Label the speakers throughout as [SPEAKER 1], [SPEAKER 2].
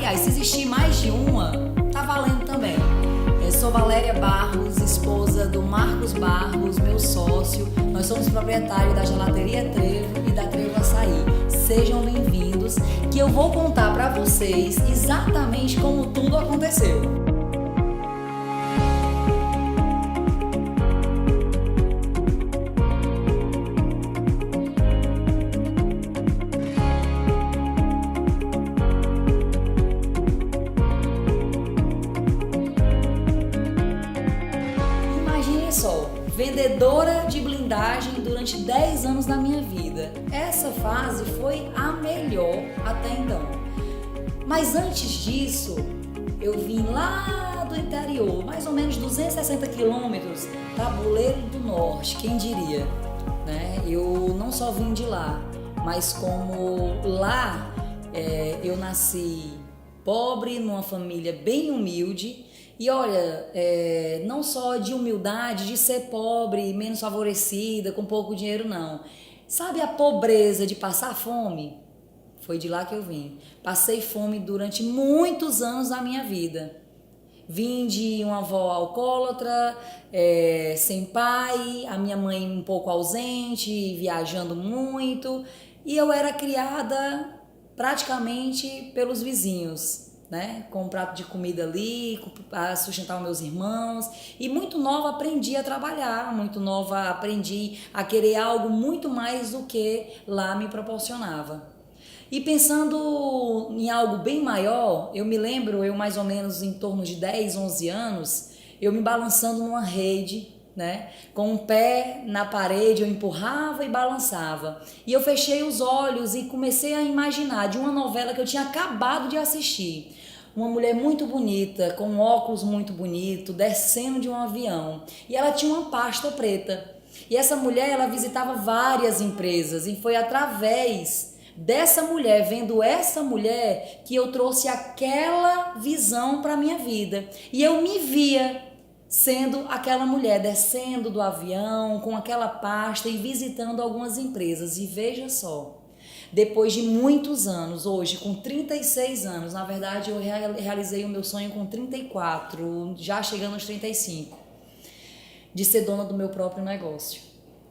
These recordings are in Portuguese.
[SPEAKER 1] Aliás, se existir mais de uma, tá valendo também. Eu sou Valéria Barros, esposa do Marcos Barros, meu sócio. Nós somos proprietários da Gelateria Trevo e da Trevo Açaí. Sejam bem-vindos, que eu vou contar para vocês exatamente como tudo aconteceu. Só, vendedora de blindagem durante 10 anos da minha vida. Essa fase foi a melhor até então. Mas antes disso, eu vim lá do interior, mais ou menos 260 quilômetros, Tabuleiro do Norte, quem diria, né? Eu não só vim de lá, mas como lá eu nasci pobre, numa família bem humilde. E olha, não só de humildade, de ser pobre, menos favorecida, com pouco dinheiro, não. Sabe a pobreza de passar fome? Foi de lá que eu vim. Passei fome durante muitos anos da minha vida. Vim de uma avó alcoólatra, sem pai, a minha mãe um pouco ausente, viajando muito. E eu era criada praticamente pelos vizinhos, né? Com um prato de comida ali, para sustentar os meus irmãos. E muito nova aprendi a trabalhar, muito nova aprendi a querer algo muito mais do que lá me proporcionava. E pensando em algo bem maior, eu me lembro, eu mais ou menos em torno de 10, 11 anos, eu me balançando numa rede, né? Com um pé na parede, eu empurrava e balançava. E eu fechei os olhos e comecei a imaginar de uma novela que eu tinha acabado de assistir. Uma mulher muito bonita, com um óculos muito bonito, descendo de um avião. E ela tinha uma pasta preta. E essa mulher, ela visitava várias empresas. E foi através dessa mulher, vendo essa mulher, que eu trouxe aquela visão para a minha vida. E eu me via sendo aquela mulher descendo do avião com aquela pasta e visitando algumas empresas. E veja só, depois de muitos anos, hoje com 36 anos, na verdade eu realizei o meu sonho com 34, já chegando aos 35, de ser dona do meu próprio negócio.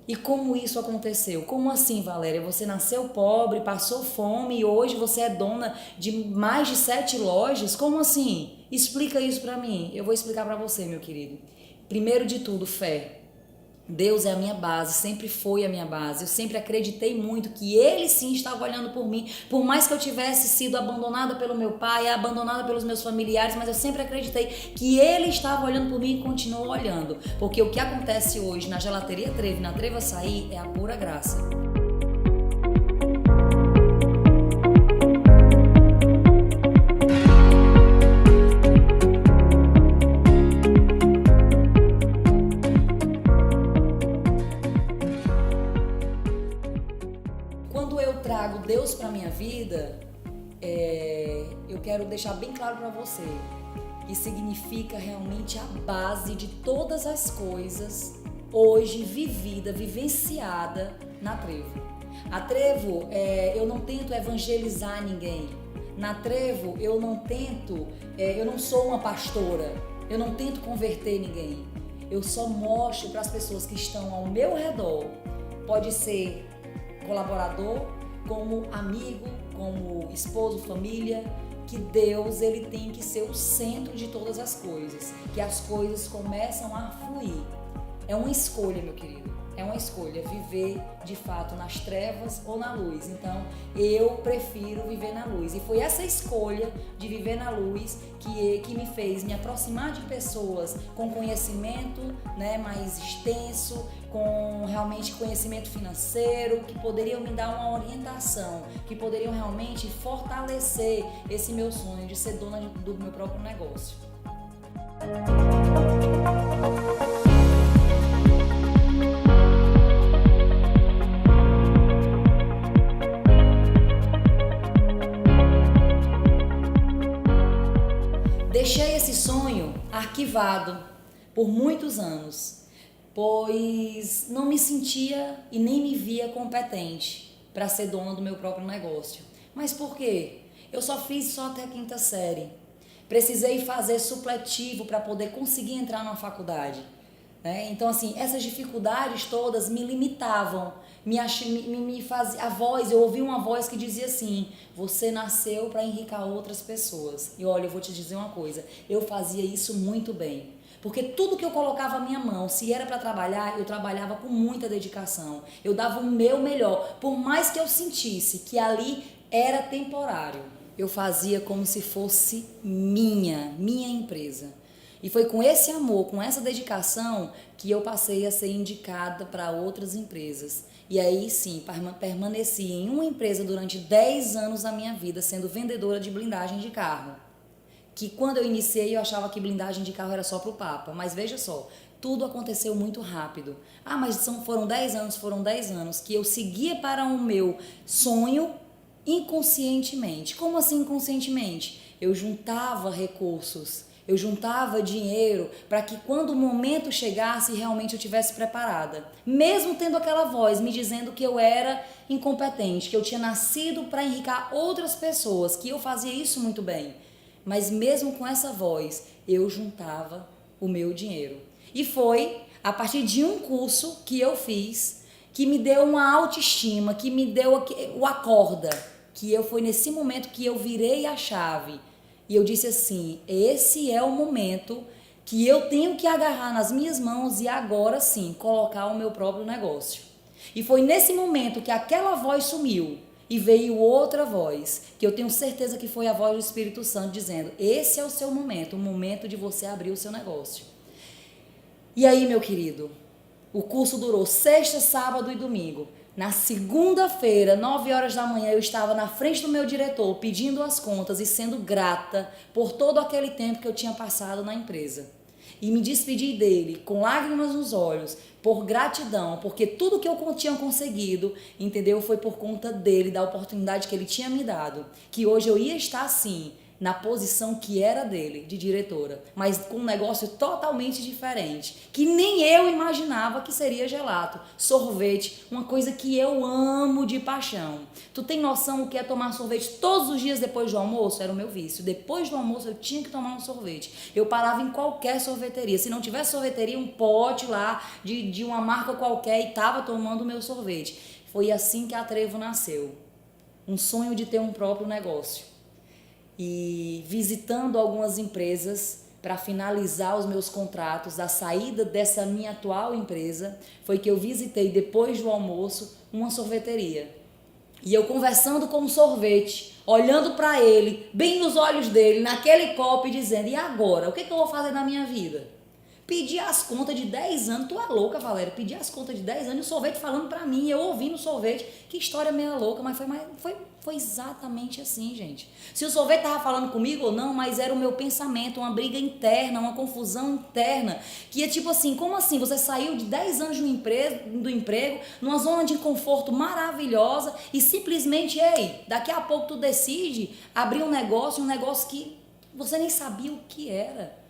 [SPEAKER 1] E como isso aconteceu? Como assim, Valéria? Você nasceu pobre, passou fome e hoje você é dona de mais de 7 lojas? Como assim? Explica isso pra mim. Eu vou explicar pra você, meu querido. Primeiro de tudo, fé. Deus é a minha base, sempre foi a minha base. Eu sempre acreditei muito que Ele sim estava olhando por mim. Por mais que eu tivesse sido abandonada pelo meu pai, abandonada pelos meus familiares, mas eu sempre acreditei que Ele estava olhando por mim e continua olhando. Porque o que acontece hoje na Gelateria Trevo e na Trevo Açaí é a pura graça. Quando eu trago Deus para minha vida, eu quero deixar bem claro para você que significa realmente a base de todas as coisas hoje vivida, vivenciada na Trevo. A Trevo, eu não tento evangelizar ninguém. Na Trevo, eu não sou uma pastora, eu não tento converter ninguém. Eu só mostro para as pessoas que estão ao meu redor, pode ser colaborador, como amigo, como esposo, família, que Deus ele tem que ser o centro de todas as coisas, que as coisas começam a fluir. É uma escolha, meu querido, é uma escolha, viver de fato nas trevas ou na luz. Então, eu prefiro viver na luz. E foi essa escolha de viver na luz que me fez me aproximar de pessoas com conhecimento, né, mais extenso, com realmente conhecimento financeiro, que poderiam me dar uma orientação, que poderiam realmente fortalecer esse meu sonho de ser dona do meu próprio negócio. Deixei esse sonho arquivado por muitos anos, pois não me sentia e nem me via competente para ser dona do meu próprio negócio. Mas por quê? Eu só fiz só até a quinta série. Precisei fazer supletivo para poder conseguir entrar numa faculdade. Né? Então, assim, essas dificuldades todas me limitavam. Me fazia, eu ouvi uma voz que dizia assim: você nasceu para enriquecer outras pessoas. E olha, eu vou te dizer uma coisa, eu fazia isso muito bem. Porque tudo que eu colocava a minha mão, se era para trabalhar, eu trabalhava com muita dedicação. Eu dava o meu melhor. Por mais que eu sentisse que ali era temporário, eu fazia como se fosse minha empresa. E foi com esse amor, com essa dedicação, que eu passei a ser indicada para outras empresas. E aí sim, permaneci em uma empresa durante 10 anos da minha vida, sendo vendedora de blindagem de carro. Que quando eu iniciei eu achava que blindagem de carro era só pro Papa, mas veja só, tudo aconteceu muito rápido. Ah, mas foram 10 anos que eu seguia para o meu sonho inconscientemente. Como assim inconscientemente? Eu juntava recursos, eu juntava dinheiro para que quando o momento chegasse realmente eu tivesse preparada. Mesmo tendo aquela voz me dizendo que eu era incompetente, que eu tinha nascido para enriquecer outras pessoas, que eu fazia isso muito bem. Mas mesmo com essa voz, eu juntava o meu dinheiro. E foi a partir de um curso que eu fiz, que me deu uma autoestima, que me deu o acorda, que foi nesse momento que eu virei a chave. E eu disse assim, esse é o momento que eu tenho que agarrar nas minhas mãos e agora sim, colocar o meu próprio negócio. E foi nesse momento que aquela voz sumiu. E veio outra voz, que eu tenho certeza que foi a voz do Espírito Santo dizendo, esse é o seu momento, o momento de você abrir o seu negócio. E aí, meu querido, o curso durou sexta, sábado e domingo. Na segunda-feira, 9 horas da manhã, eu estava na frente do meu diretor, pedindo as contas e sendo grata por todo aquele tempo que eu tinha passado na empresa. E me despedi dele com lágrimas nos olhos, por gratidão, porque tudo que eu tinha conseguido, entendeu, foi por conta dele, da oportunidade que ele tinha me dado, que hoje eu ia estar assim, na posição que era dele, de diretora, mas com um negócio totalmente diferente, que nem eu imaginava que seria gelato, sorvete, uma coisa que eu amo de paixão. Tu tem noção o que é tomar sorvete todos os dias depois do almoço? Era o meu vício. Depois do almoço eu tinha que tomar um sorvete. Eu parava em qualquer sorveteria. Se não tivesse sorveteria, um pote lá de uma marca qualquer e tava tomando o meu sorvete. Foi assim que a Trevo nasceu. Um sonho de ter um próprio negócio. E visitando algumas empresas para finalizar os meus contratos, a saída dessa minha atual empresa, foi que eu visitei depois do almoço uma sorveteria. E eu conversando com o sorvete, olhando para ele, bem nos olhos dele, naquele copo e dizendo, e agora? O que eu vou fazer na minha vida? Pedir as contas de 10 anos, tu é louca, Valéria, pedir as contas de 10 anos e o sorvete falando pra mim, eu ouvindo o sorvete, que história meio louca, mas foi exatamente assim, gente. Se o sorvete tava falando comigo ou não, mas era o meu pensamento, uma briga interna, uma confusão interna, que é tipo assim, como assim, você saiu de 10 anos do emprego, numa zona de conforto maravilhosa e simplesmente, ei, daqui a pouco tu decide abrir um negócio que você nem sabia o que era.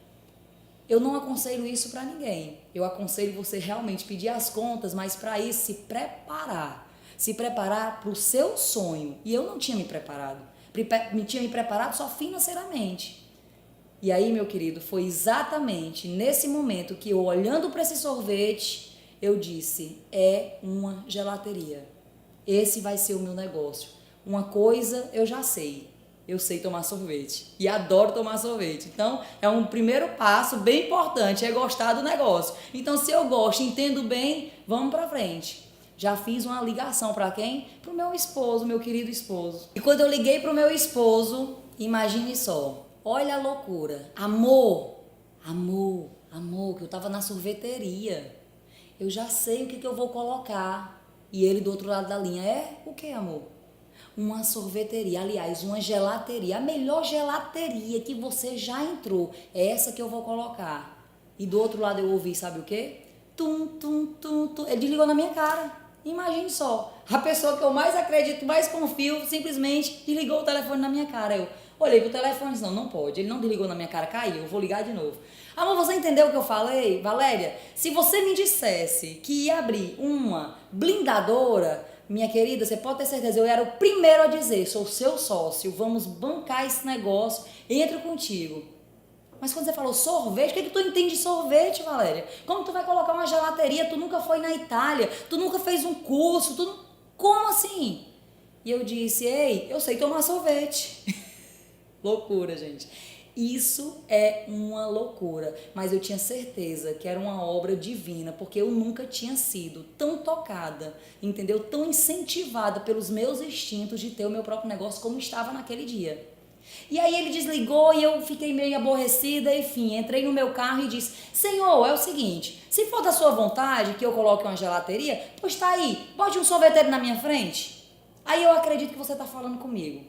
[SPEAKER 1] Eu não aconselho isso para ninguém. Eu aconselho você realmente pedir as contas, mas para isso se preparar. Se preparar para o seu sonho. E eu não tinha me preparado. Tinha me preparado só financeiramente. E aí, meu querido, foi exatamente nesse momento que eu, olhando para esse sorvete, eu disse, é uma gelateria. Esse vai ser o meu negócio. Uma coisa eu já sei. Eu sei tomar sorvete e adoro tomar sorvete. Então, é um primeiro passo bem importante, é gostar do negócio. Então, se eu gosto, entendo bem, vamos pra frente. Já fiz uma ligação para quem? Pro meu esposo, meu querido esposo. E quando eu liguei pro meu esposo, imagine só, olha a loucura. Amor, que eu tava na sorveteria. Eu já sei o que eu vou colocar. E ele do outro lado da linha, o que, amor? Uma sorveteria, aliás, uma gelateria, a melhor gelateria que você já entrou, é essa que eu vou colocar. E do outro lado eu ouvi, sabe o quê? Tum, tum, tum, tum. Ele desligou na minha cara. Imagine só, a pessoa que eu mais acredito, mais confio, simplesmente desligou o telefone na minha cara. Eu olhei pro telefone e disse, não pode, ele não desligou na minha cara, caiu, eu vou ligar de novo. Amor, você entendeu o que eu falei? Valéria, se você me dissesse que ia abrir uma blindadora, minha querida, você pode ter certeza, eu era o primeiro a dizer, sou seu sócio, vamos bancar esse negócio, entro contigo. Mas quando você falou sorvete, o que tu entende de sorvete, Valéria? Como tu vai colocar uma gelateria? Tu nunca foi na Itália, tu nunca fez um curso, como assim? E eu disse, ei, eu sei tomar sorvete. Loucura, gente. Isso é uma loucura, mas eu tinha certeza que era uma obra divina, porque eu nunca tinha sido tão tocada, entendeu? Tão incentivada pelos meus instintos de ter o meu próprio negócio como estava naquele dia. E aí ele desligou e eu fiquei meio aborrecida, enfim, entrei no meu carro e disse, Senhor, é o seguinte, se for da sua vontade que eu coloque uma gelateria, pois tá aí, bote um sorveteiro na minha frente. Aí eu acredito que você está falando comigo.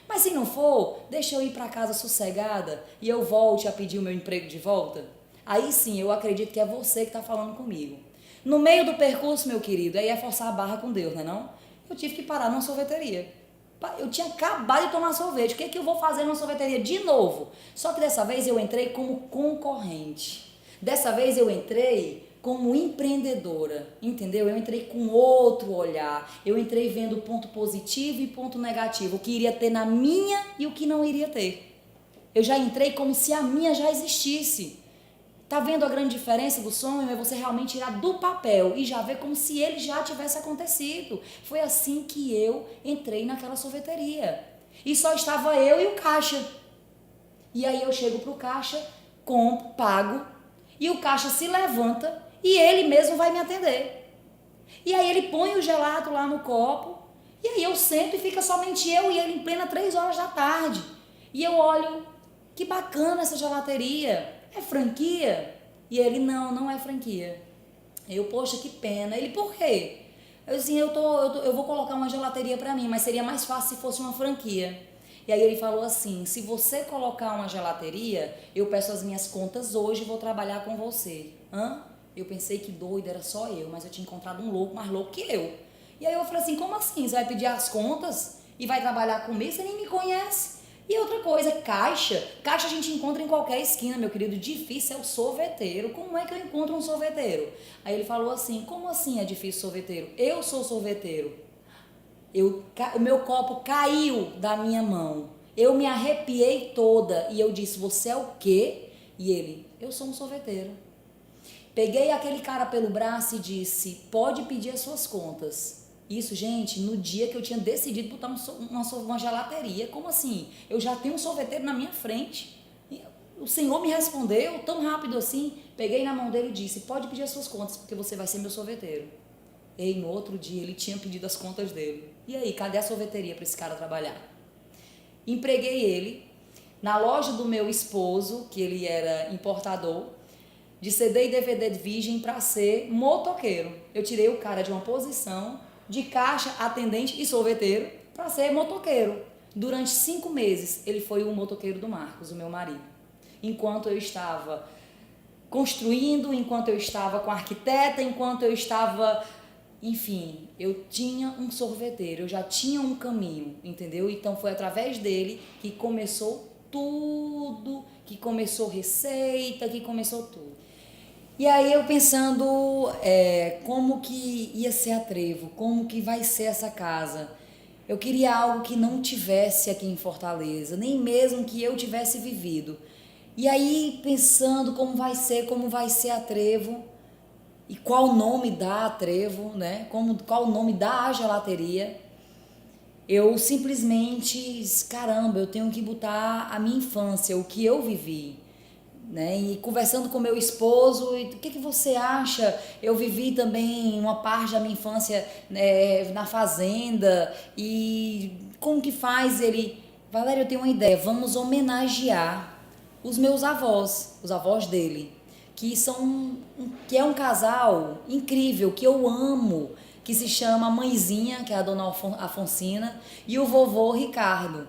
[SPEAKER 1] Mas se não for, deixa eu ir para casa sossegada e eu volte a pedir o meu emprego de volta. Aí sim, eu acredito que é você que está falando comigo. No meio do percurso, meu querido, aí é forçar a barra com Deus, né não? Eu tive que parar numa sorveteria. Eu tinha acabado de tomar sorvete, o que eu vou fazer numa sorveteria de novo? Só que dessa vez eu entrei como concorrente. Dessa vez eu entrei como empreendedora, entendeu? Eu entrei com outro olhar, eu entrei vendo ponto positivo e ponto negativo, o que iria ter na minha e o que não iria ter. Eu já entrei como se a minha já existisse. Tá vendo a grande diferença do sonho? É você realmente tirar do papel e já ver como se ele já tivesse acontecido. Foi assim que eu entrei naquela sorveteria. E só estava eu e o caixa. E aí eu chego pro caixa, compro, pago, e o caixa se levanta e ele mesmo vai me atender. E aí ele põe o gelato lá no copo, e aí eu sento e fica somente eu e ele em plena 3 horas da tarde. E eu olho, que bacana essa gelateria. É franquia? E ele, não é franquia. Eu, poxa, que pena. Ele, por quê? Eu assim, eu vou colocar uma gelateria para mim, mas seria mais fácil se fosse uma franquia. E aí ele falou assim, se você colocar uma gelateria, eu peço as minhas contas hoje e vou trabalhar com você. Hã? Eu pensei que doido, era só eu, mas eu tinha encontrado um louco, mais louco que eu. E aí eu falei assim, como assim? Você vai pedir as contas e vai trabalhar comigo? Você nem me conhece. E outra coisa, caixa a gente encontra em qualquer esquina, meu querido, difícil é o sorveteiro. Como é que eu encontro um sorveteiro? Aí ele falou assim, como assim é difícil sorveteiro? Eu sou sorveteiro. O meu copo caiu da minha mão, eu me arrepiei toda e eu disse, você é o quê? E ele, eu sou um sorveteiro. Peguei aquele cara pelo braço e disse, pode pedir as suas contas. Isso, gente, no dia que eu tinha decidido botar uma gelateria, como assim? Eu já tenho um sorveteiro na minha frente. O Senhor me respondeu tão rápido assim. Peguei na mão dele e disse, pode pedir as suas contas, porque você vai ser meu sorveteiro. E no outro dia ele tinha pedido as contas dele. E aí, cadê a sorveteria para esse cara trabalhar? Empreguei ele na loja do meu esposo, que ele era importador, de CD e DVD de virgem para ser motoqueiro. Eu tirei o cara de uma posição de caixa, atendente e sorveteiro para ser motoqueiro. Durante 5 meses, ele foi o motoqueiro do Marcos, o meu marido. Enquanto eu estava construindo, enquanto eu estava com a arquiteta, enquanto eu estava... Enfim, eu tinha um sorveteiro, eu já tinha um caminho, entendeu? Então foi através dele que começou tudo, que começou receita, que começou tudo. E aí eu pensando como que ia ser a Trevo, como que vai ser essa casa. Eu queria algo que não tivesse aqui em Fortaleza, nem mesmo que eu tivesse vivido. E aí pensando como vai ser a Trevo e qual o nome da Trevo, né? Qual o nome da gelateria. Eu simplesmente, caramba, eu tenho que botar a minha infância, o que eu vivi. Né? E conversando com meu esposo, o que você acha? Eu vivi também uma parte da minha infância na fazenda, e como que faz? Ele, Valéria, eu tenho uma ideia, vamos homenagear os meus avós, os avós dele, que é um casal incrível, que eu amo, que se chama a mãezinha, que é a dona Afonsina, e o vovô Ricardo.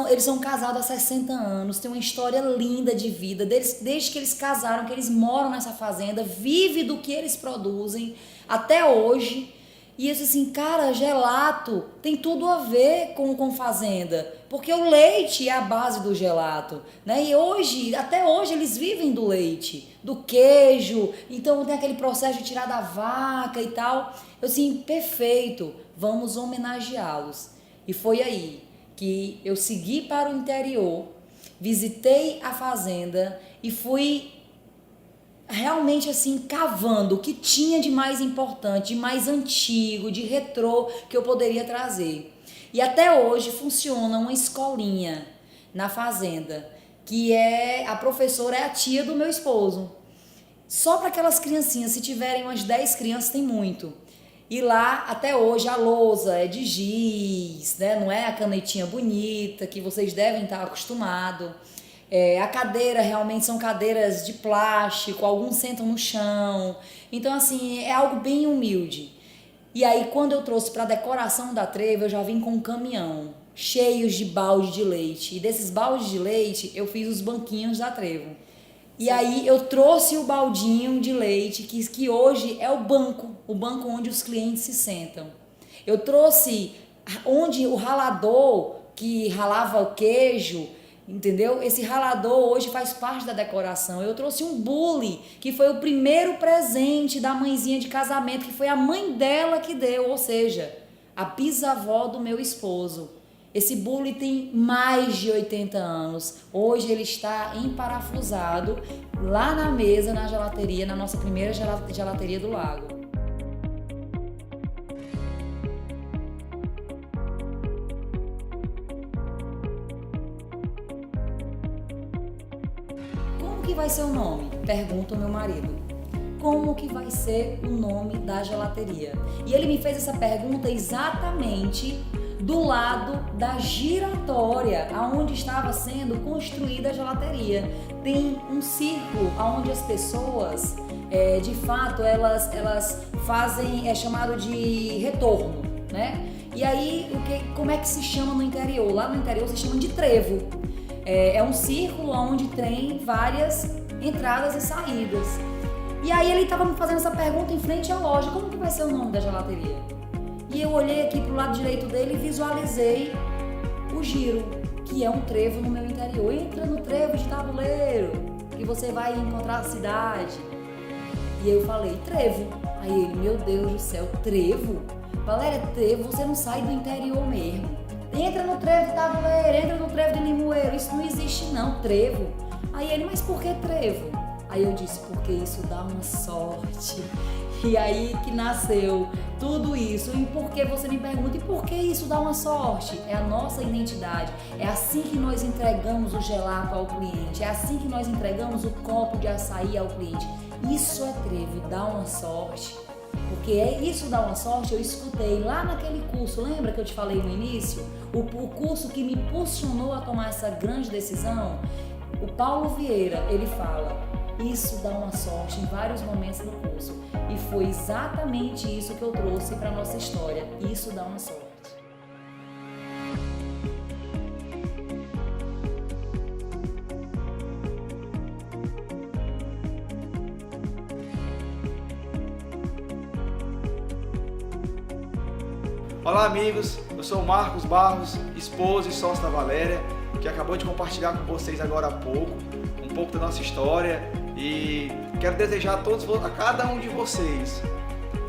[SPEAKER 1] Eles são casados há 60 anos, têm uma história linda de vida, desde que eles casaram, que eles moram nessa fazenda, vive do que eles produzem até hoje. E isso assim, cara, gelato tem tudo a ver com fazenda, porque o leite é a base do gelato, né? E até hoje eles vivem do leite, do queijo, então tem aquele processo de tirar da vaca e tal. Eu assim, perfeito, vamos homenageá-los. E foi aí que eu segui para o interior, visitei a fazenda e fui realmente assim cavando o que tinha de mais importante, de mais antigo, de retrô que eu poderia trazer. E até hoje funciona uma escolinha na fazenda, que a professora é a tia do meu esposo. Só para aquelas criancinhas, se tiverem umas 10 crianças, tem muito. E lá, até hoje, a lousa é de giz, né? Não é a canetinha bonita que vocês devem estar acostumados. A cadeira realmente são cadeiras de plástico, alguns sentam no chão. Então, assim, é algo bem humilde. E aí, quando eu trouxe para a decoração da Trevo, eu já vim com um caminhão cheios de balde de leite. E desses baldes de leite, eu fiz os banquinhos da Trevo. E aí eu trouxe o baldinho de leite, que hoje é o banco onde os clientes se sentam. Eu trouxe onde o ralador que ralava o queijo, entendeu? Esse ralador hoje faz parte da decoração. Eu trouxe um bule, que foi o primeiro presente da mãezinha de casamento, que foi a mãe dela que deu, ou seja, a bisavó do meu esposo. Esse bule tem mais de 80 anos. Hoje ele está emparafusado lá na mesa, na gelateria, na nossa primeira gelateria do lago. Como que vai ser o nome? Pergunta o meu marido. Como que vai ser o nome da gelateria? E ele me fez essa pergunta exatamente do lado da giratória, aonde estava sendo construída a gelateria. Tem um círculo onde as pessoas, de fato, elas fazem, é chamado de retorno, né? E aí, como é que se chama no interior? Lá no interior se chama de trevo. É um círculo onde tem várias entradas e saídas. E aí ele estava me fazendo essa pergunta em frente à loja, como que vai ser o nome da gelateria? E eu olhei aqui pro lado direito dele e visualizei o giro, que é um trevo no meu interior. Entra no trevo de tabuleiro, que você vai encontrar a cidade. E eu falei, trevo. Aí ele, meu Deus do céu, trevo? Valéria, trevo, você não sai do interior mesmo. Entra no trevo de tabuleiro, entra no trevo de limoeiro, isso não existe não, trevo. Aí ele, mas por que trevo? Aí eu disse, porque isso dá uma sorte. E aí que nasceu tudo isso. E por que você me pergunta, e por que isso dá uma sorte? É a nossa identidade. É assim que nós entregamos o gelato ao cliente. É assim que nós entregamos o copo de açaí ao cliente. Isso é trevo, dá uma sorte. Porque isso dá uma sorte, eu escutei lá naquele curso, lembra que eu te falei no início? O curso que me impulsionou a tomar essa grande decisão? O Paulo Vieira, ele fala, isso dá uma sorte em vários momentos do curso. E foi exatamente isso que eu trouxe para a nossa história. Isso dá uma sorte.
[SPEAKER 2] Olá amigos, eu sou o Marcos Barros, esposo e sócio da Valéria, que acabou de compartilhar com vocês agora há pouco, um pouco da nossa história, e quero desejar a cada um de vocês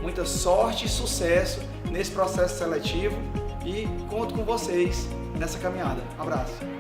[SPEAKER 2] muita sorte e sucesso nesse processo seletivo e conto com vocês nessa caminhada. Um abraço.